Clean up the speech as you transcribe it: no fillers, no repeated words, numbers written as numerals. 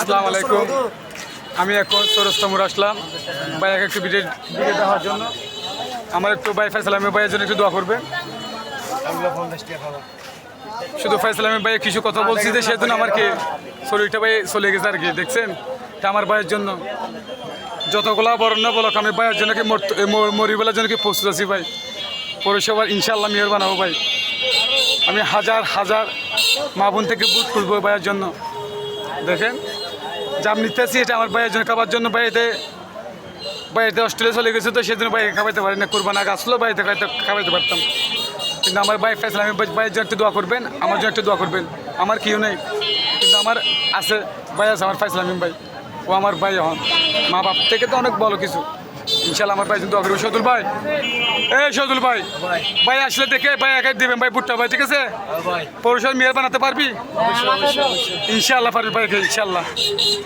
আসসালামু আলাইকুম। আমি এখন সরস্তমুর আসলাম ভাই একটু ভিডিও দেওয়ার জন্য। আমার একটু ভাই ফাইসালামের ভাইয়ের জন্য একটু দোয়া করবেন। শুধু ফাইসালামের ভাই কিছু কথা বলছি যে সেজন্য আমার কি শরীরটা ভাই চলে গেছে আর কি, দেখছেন। তা আমার ভাইয়ের জন্য যতগুলা বর্ণ বলক আমি ভাইয়ের জন্য কি মরিবেলার জন্য কি প্রস্তুত আছি ভাই। পৌরসভার ইনশাআল্লাহ মেয়র বানাবো ভাই। আমি হাজার হাজার মা বোন থেকে বুট তুলবো ভাইয়ের জন্য। দেখেন জাম নিতেছি, এটা আমার ভাইয়ের জন্য খাবার জন্য। বাড়িতে অস্ট্রেলিয়া চলে গেছে, তো সেজন্য বাইরে খাওয়াইতে পারি না। কোরবান আগে আসলেও বাড়িতে খাওয়াইতে পারতাম, কিন্তু আমার ভাই ফেসলা আমি ভাইয়ের জন্য একটু দোয়া করবেন, আমার জন্য একটু দোয়া করবেন। আমার কেউ নেই, কিন্তু আমার আছে ভাই, আছে আমার ফেসলা ভাই। ও আমার ভাই, হন মা বাপ থেকে তো অনেক ভালো কিছু। ইনশাল্লাহ আমার ভাই দোয়া করবেন। সদুল ভাই, সদুল ভাই, ভাই আসলে দেখে ভাই একাই দেবেন ভাই বুটটা ভাই, ঠিক আছে। পৌরসভার মেয়র বানাতে পারবি? ইনশাল্লাহ পারবি ভাই, ইনশাল্লাহ।